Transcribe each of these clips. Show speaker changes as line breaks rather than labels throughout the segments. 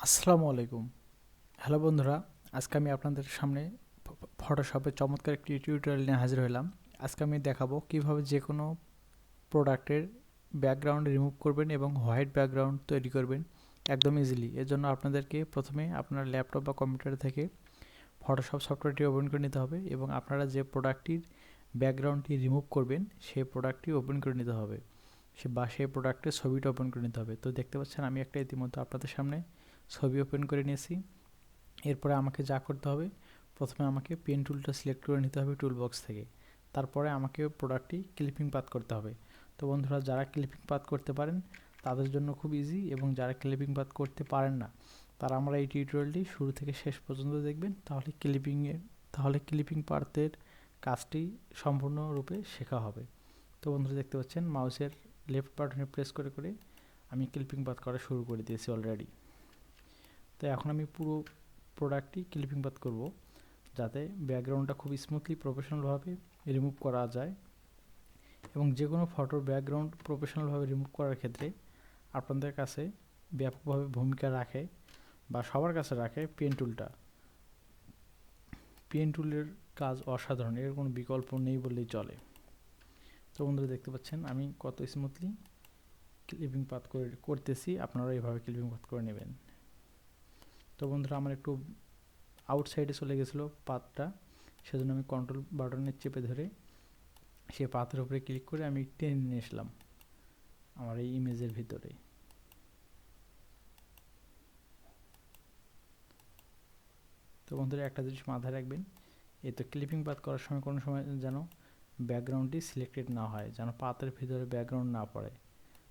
আসসালামু আলাইকুম। হ্যালো বন্ধুরা, আজকে আমি আপনাদের সামনে ফটোশপে চমৎকার একটি টিউটোরিয়াল নিয়ে হাজির হলাম। আজকে আমি দেখাবো কিভাবে যে কোনো প্রোডাক্টের ব্যাকগ্রাউন্ড রিমুভ করবেন এবং হোয়াইট ব্যাকগ্রাউন্ড তৈরি করবেন একদম ইজিলি। এর জন্য আপনাদেরকে প্রথমে আপনার ল্যাপটপ বা কম্পিউটার থেকে ফটোশপ সফটওয়্যারটি ওপেন করে নিতে হবে এবং আপনারা যে প্রোডাক্টটির ব্যাকগ্রাউন্ডটি রিমুভ করবেন সেই প্রোডাক্টটি ওপেন করে নিতে হবে, সেই প্রোডাক্টের ছবিটা ওপেন করে নিতে হবে। তো দেখতে পাচ্ছেন আমি একটা ইতিমধ্যে আপনাদের সামনে ছবি ওপেন করে নিয়েছি। এরপরে আমাকে যা করতে হবে, প্রথমে আমাকে পেন টুলটা সিলেক্ট করে নিতে হবে টুল বক্স থেকে। তারপরে আমাকে প্রোডাক্টটি ক্লিপিং পাথ করতে হবে। তো বন্ধুরা, যারা ক্লিপিং পাথ করতে পারেন তাদের জন্য খুব ইজি, এবং যারা ক্লিপিং পাথ করতে পারেন না তারা আমরা এই টিউটোরিয়ালটি শুরু থেকে শেষ পর্যন্ত দেখবেন, তাহলে ক্লিপিং পাথের কাজটি সম্পূর্ণরূপে শেখা হবে। তো বন্ধুরা, দেখতে পাচ্ছেন মাউসের লেফট বাটনে প্রেস করে করে আমি ক্লিপিং পাথ করা শুরু করে দিয়েছি অলরেডি। তো এখন আমি পুরো প্রোডাক্টটি ক্লিপিং পাথ করব, যাতে ব্যাকগ্রাউন্ডটা খুব স্মুথলি প্রফেশনালভাবে রিমুভ করা যায়। এবং যে কোনো ফটোর ব্যাকগ্রাউন্ড প্রফেশনালভাবে রিমুভ করার ক্ষেত্রে আপনাদের কাছে ব্যাপকভাবে ভূমিকা রাখে বা সবার কাছে রাখে পেন টুলটা। পেন টুলের কাজ অসাধারণ, এর কোনো বিকল্প নেই বললেই চলে। তো বন্ধুরা, দেখতে পাচ্ছেন আমি কত স্মুথলি ক্লিপিং পাথ করতেছি, আপনারা এইভাবে ক্লিপিং পাথ করে নেবেন। তো বন্ধুরা, আমার একটু আউটসাইডে চলে গেছিলো পাথটা, সেজন্য আমি কন্ট্রোল বাটনে চেপে ধরে সে পাথের উপরে ক্লিক করে আমি টেনে নিয়ে আসলাম আমার এই ইমেজের ভিতরে। তো বন্ধুরা, একটা জিনিস মাথায় রাখবেন, এই তো ক্লিপিং পাথ করার সময় কোনো সময় যেন ব্যাকগ্রাউন্ডটি সিলেক্টেড না হয়, যেন পাথের ভিতরে ব্যাকগ্রাউন্ড না পড়ে,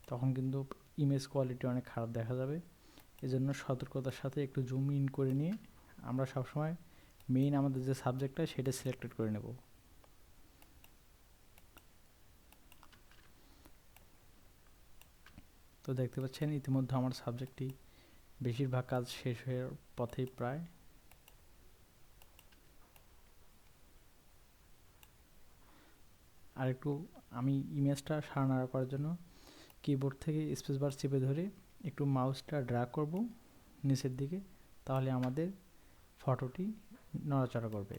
তখন কিন্তু ইমেজ কোয়ালিটি অনেক খারাপ দেখা যাবে। এজন্য সতর্কতার সাথে একটু জুম ইন করে নিয়ে আমরা সবসময় মেইন আমাদের যে সাবজেক্টটা সেটা সিলেক্টেড করে নেব। তো দেখতে পাচ্ছেন ইতিমধ্যে আমার সাবজেক্টটি বেশিরভাগ কাজ শেষ হয়ে পথেই প্রায়। আর একটু আমি ইমেজটা সারানাড়া করার জন্য কিবোর্ড থেকে স্পেস বার চেপে ধরে একটু মাউসটা ড্র্যাগ করব নিচের দিকে, তাহলে আমাদের ফটোটি নড়াচড়া করবে।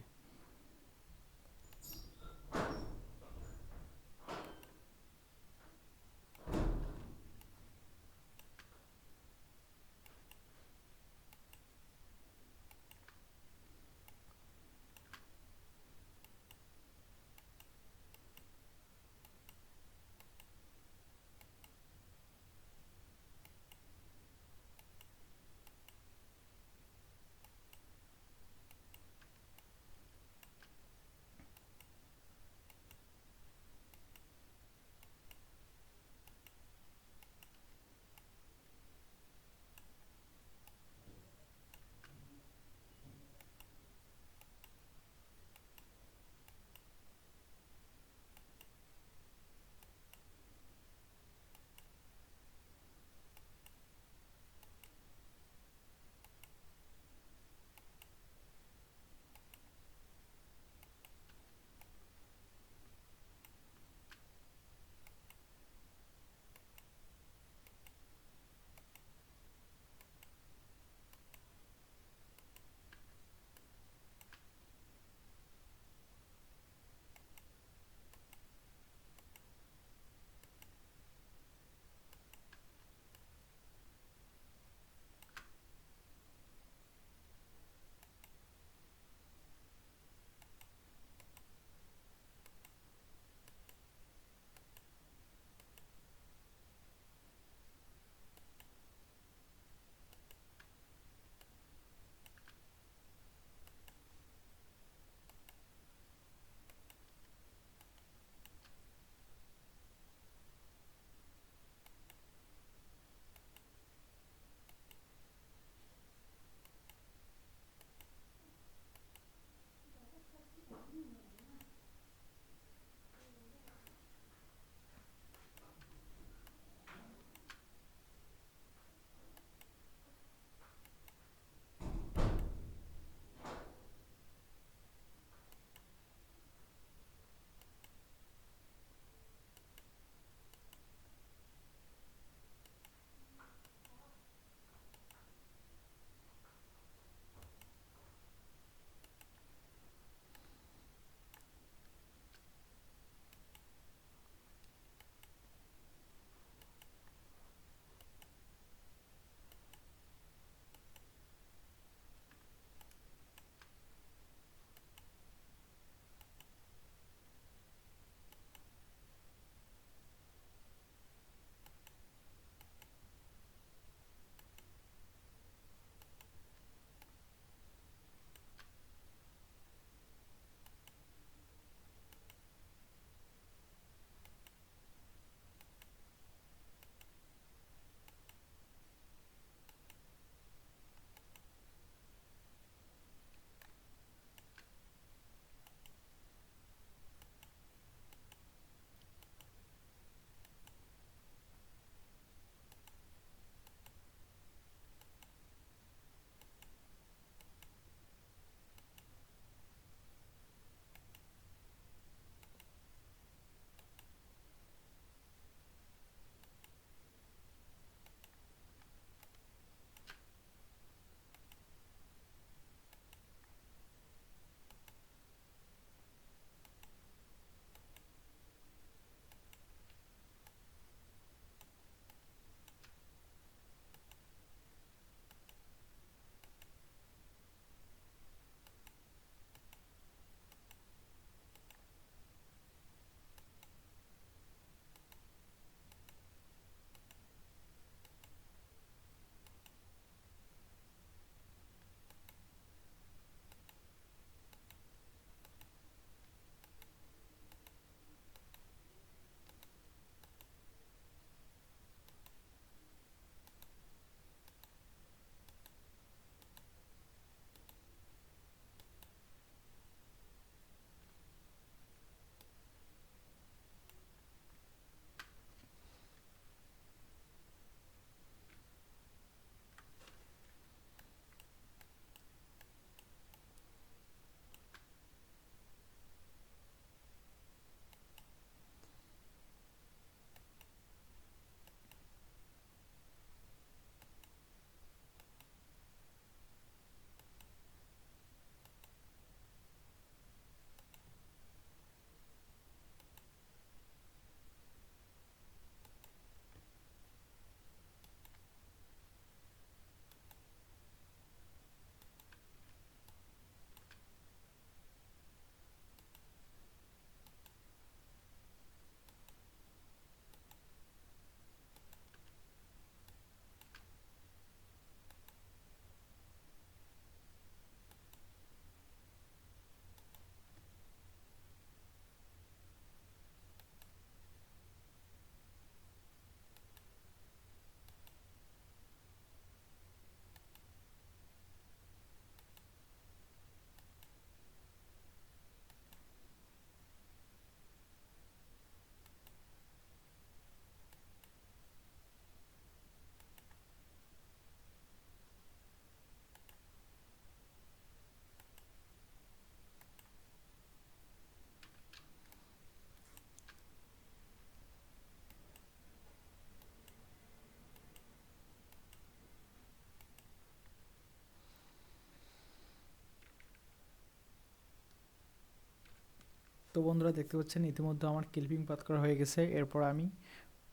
তো বন্ধুরা দেখতে পাচ্ছেন ইতিমধ্যে আমার ক্লিপিং পাথ করা হয়ে গেছে। এরপর আমি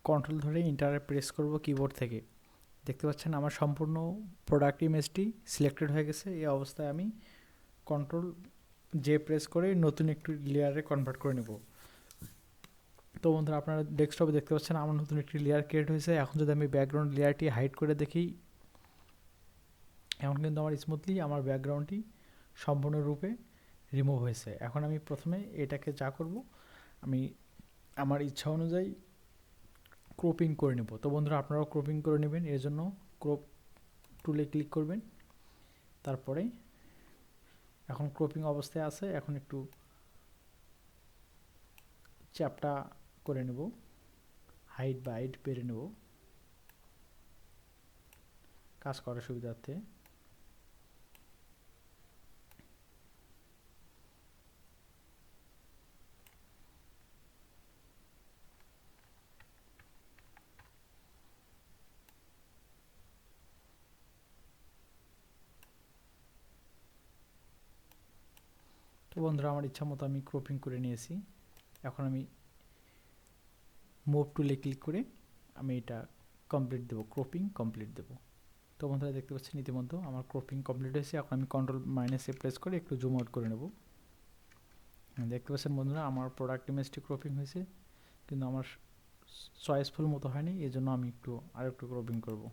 কন্ট্রোল ধরে ইন্টারে প্রেস করব কিবোর্ড থেকে। দেখতে পাচ্ছেন আমার সম্পূর্ণ প্রোডাক্ট ইমেজটি সিলেক্টেড হয়ে গেছে। এই অবস্থায় আমি কন্ট্রোল জে প্রেস করে নতুন একটি লেয়ারে কনভার্ট করে নেব। তো বন্ধুরা আপনারা ডেস্কটপে দেখতে পাচ্ছেন আমার নতুন একটি লেয়ার ক্রিয়েট হয়েছে। এখন যদি আমি ব্যাকগ্রাউন্ড লেয়ারটি হাইড করে দেখি, এখন কিন্তু আমার স্মুথলি আমার ব্যাকগ্রাউন্ডটি সম্পূর্ণরূপে রিমুভ হয়েছে। এখন আমি প্রথমে এটাকে যা করব, আমি আমার ইচ্ছা অনুযায়ী ক্রপিং করে নেব। তো বন্ধুরা আপনারাও ক্রপিং করে নেবেন। এর জন্য ক্রপ টুলে ক্লিক করবেন। তারপরে এখন ক্রপিং অবস্থায় আছে, এখন একটু চ্যাপটা করে নেব, হাইট বা হাইট বেড়ে নেব কাজ করার সুবিধার্থে। তো বন্ধুরা আমার ইচ্ছা মতো আমি ক্রপিং করে নিয়েছি। এখন আমি মুভ টুলে ক্লিক করে আমি এটা কমপ্লিট দেবো, ক্রপিং কমপ্লিট দেবো। তো বন্ধুরা দেখতে পাচ্ছেন ইতিমধ্যে আমার ক্রপিং কমপ্লিট হয়েছে। এখন আমি কন্ট্রোল মাইনাসে প্রেস করে একটু জুম আউট করে নেব। দেখতে পাচ্ছেন বন্ধুরা আমার প্রোডাক্ট ইমেজটি ক্রপিং হয়েছে, কিন্তু আমার চয়েসফুল মতো হয়নি, এই জন্য আমি আরেকটু ক্রপিং করব।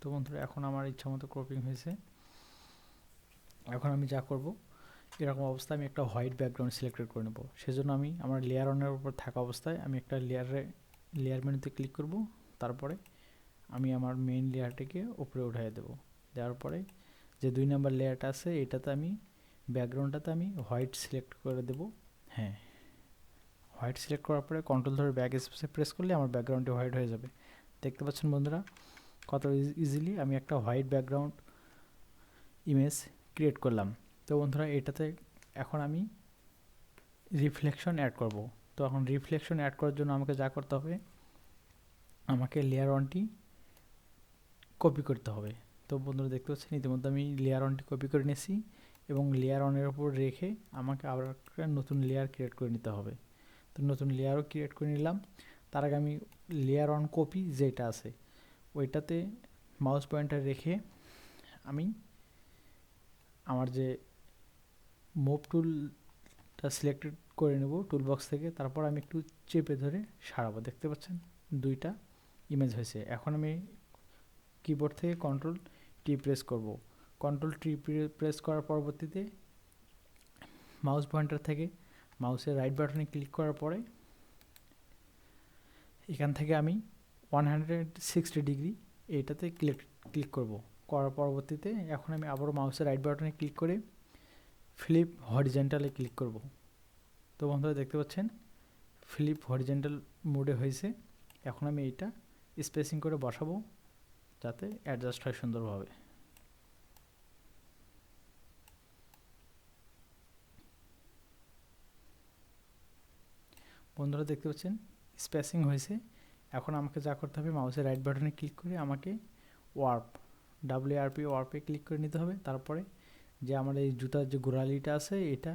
তো বন্ধুরা এখন আমার ইচ্ছা মতো ক্রপিং হয়েছে। এখন আমি যা করব, এরকম অবস্থায় আমি একটা হোয়াইট ব্যাকগ্রাউন্ড সিলেক্টেড করে নেব। সেজন্য আমি আমার লেয়ার অনের উপর থাকা অবস্থায় আমি একটা লেয়ার মেনুতে ক্লিক করব। তারপরে আমি আমার মেইন লেয়ারটিকে উপরে উঠিয়ে দেব। দেওয়ার পরে যে 2 নাম্বার লেয়ারটা আছে এটাতে আমি ব্যাকগ্রাউন্ডটাতে আমি হোয়াইট সিলেক্ট করে দেব। হ্যাঁ, হোয়াইট সিলেক্ট করার পরে কন্ট্রোল ধরে ব্যাক স্পেসে প্রেস করলে আমার ব্যাকগ্রাউন্ডটি হোয়াইট হয়ে যাবে। দেখতে পাচ্ছেন বন্ধুরা কত ইজিলি আমি একটা হোয়াইট ব্যাকগ্রাউন্ড ইমেজ ক্রিয়েট করলাম। তো বন্ধুরা এটাতে এখন আমি রিফ্লেকশন অ্যাড করব। তো এখন রিফ্লেকশন অ্যাড করার জন্য আমাকে যা করতে হবে, আমাকে লেয়ার অনটি কপি করতে হবে। তো বন্ধুরা দেখতে পাচ্ছেন ইতিমধ্যে আমি লেয়ার অনটি কপি করে নিয়েছি এবং লেয়ার অনের উপর রেখে আমাকে আবার একটা নতুন লেয়ার ক্রিয়েট করে নিতে হবে। তো নতুন লেয়ারও ক্রিয়েট করে নিলাম। তার আগে আমি লেয়ার অন কপি যেটা আছে ওইটাতে মাউস পয়েন্টার রেখে আমি আমার যে মুভ টুলটা সিলেক্টেড করে নেব টুল বক্স থেকে। তারপর আমি একটু চেপে ধরে সারাবো। দেখতে পাচ্ছেন 2টা ইমেজ হয়েছে। এখন আমি কিবোর্ড থেকে কন্ট্রোল টি প্রেস করব। কন্ট্রোল টি প্রেস করার পরবর্তীতে মাউস পয়েন্টার থেকে মাউসের রাইট বাটনে ক্লিক করার পরে এখান থেকে আমি 160 ডিগ্রি এইটাতে ক্লিক করব। করার পরবর্তীতে এখন আমি আবারও মাউসের রাইট বাটনে ক্লিক করে ফ্লিপ হরিজেন্টালে ক্লিক করব। তো বন্ধুরা দেখতে পাচ্ছেন ফ্লিপ হরিজেন্টাল মোডে হয়েছে। এখন আমি এইটা স্পেসিং করে বসাবো যাতে অ্যাডজাস্ট হয় সুন্দরভাবে। বন্ধুরা দেখতে পাচ্ছেন স্পেসিং হয়েছে। এখন আমাকে যা করতে হবে, মাউসের রাইট বাটনে ক্লিক করে আমাকে ওয়ার্প WRP ওয়ার্পে ক্লিক করে নিতে হবে। তারপরে যে আমার এই জুতার যে গোড়ালিটা আছে এটা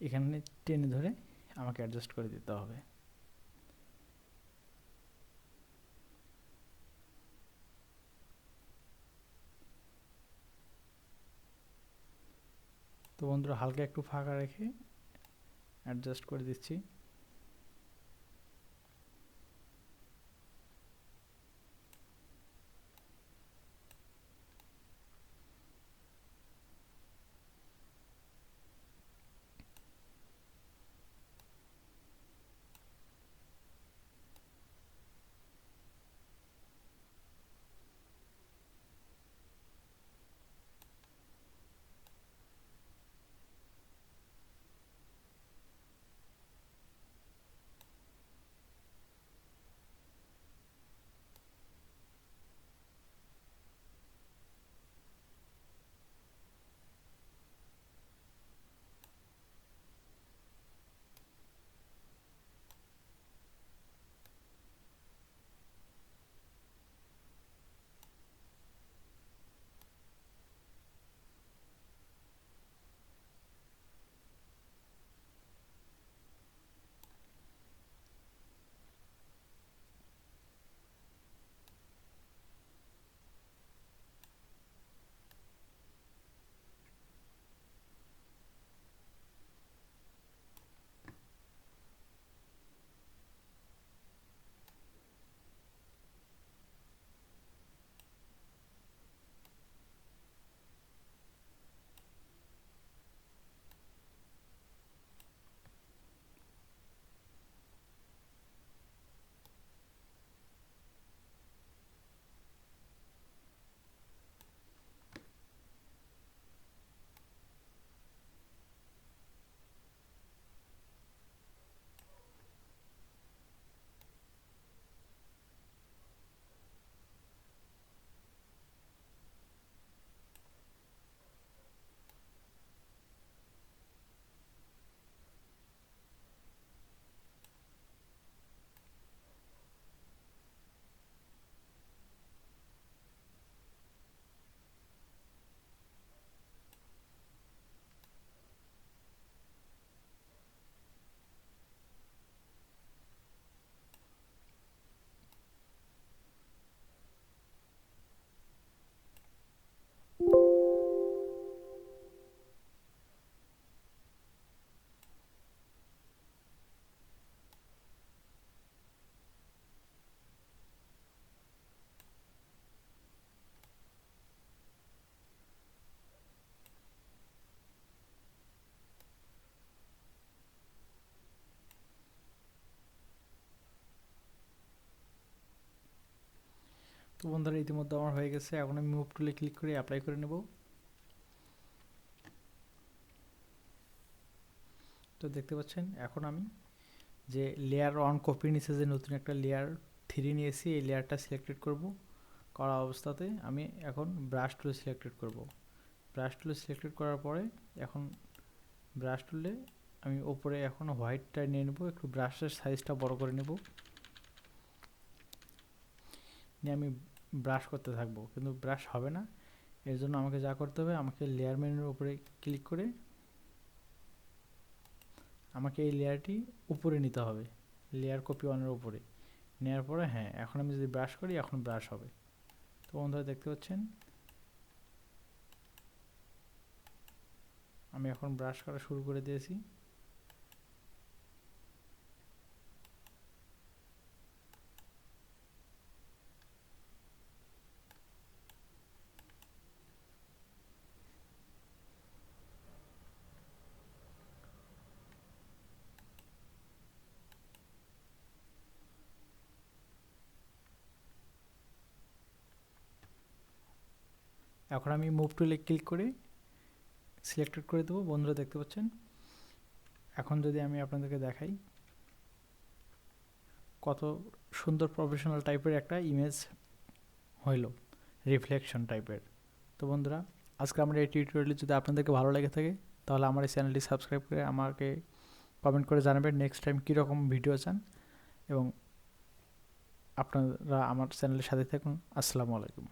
এখানে টেনে ধরে আমাকে অ্যাডজাস্ট করে দিতে হবে। তো বন্ধুরা হালকা একটু ফাঁকা রেখে অ্যাডজাস্ট করে দিচ্ছি। তো বন্ধুরা ইতিমধ্যে আমার হয়ে গেছে, এখন আমি মুভ টুলে ক্লিক করে অ্যাপ্লাই করে নেব। তো দেখতে পাচ্ছেন এখন আমি যে লেয়ার অন কপি নিচে যে নতুন একটা লেয়ার 3 নিয়েছি, এই লেয়ারটা সিলেক্টেড করব। করা অবস্থাতে আমি এখন ব্রাশ টুলে সিলেক্টেড করব। ব্রাশ টুলে সিলেক্টেড করার পরে এখন ব্রাশ টুলে আমি ওপরে এখন হোয়াইটটা নিয়ে নেব, একটু ব্রাশের সাইজটা বড় করে নেব, নিয়ে আমি ব্রাশ করতে থাকবো, কিন্তু ব্রাশ হবে না। এর জন্য আমাকে যা করতে হবে, আমাকে লেয়ার মেনুর উপরে ক্লিক করে আমাকে এই লেয়ারটি উপরে নিতে হবে, লেয়ার কপি ওয়ানের উপরে নেওয়ার পরে হ্যাঁ, এখন আমি যদি ব্রাশ করি এখন ব্রাশ হবে। তো বন্ধুরা দেখতে পাচ্ছেন আমি এখন ব্রাশ করা শুরু করে দিয়েছি। এখন আমি মুভ টুলে ক্লিক করে সিলেক্টেড করে দেবো। বন্ধুরা দেখতে পাচ্ছেন এখন যদি আমি আপনাদেরকে দেখাই কত সুন্দর প্রফেশনাল টাইপের একটা ইমেজ হইল, রিফ্লেকশন টাইপের। তো বন্ধুরা আজকে আমার এই টিউটোরিয়ালটি যদি আপনাদেরকে ভালো লেগে থাকে তাহলে আমার এই চ্যানেলটি সাবস্ক্রাইব করে আমাকে কমেন্ট করে জানাবেন নেক্সট টাইম কীরকম ভিডিও চান, এবং আপনারা আমার চ্যানেলের সাথে থাকুন। আসসালামু আলাইকুম।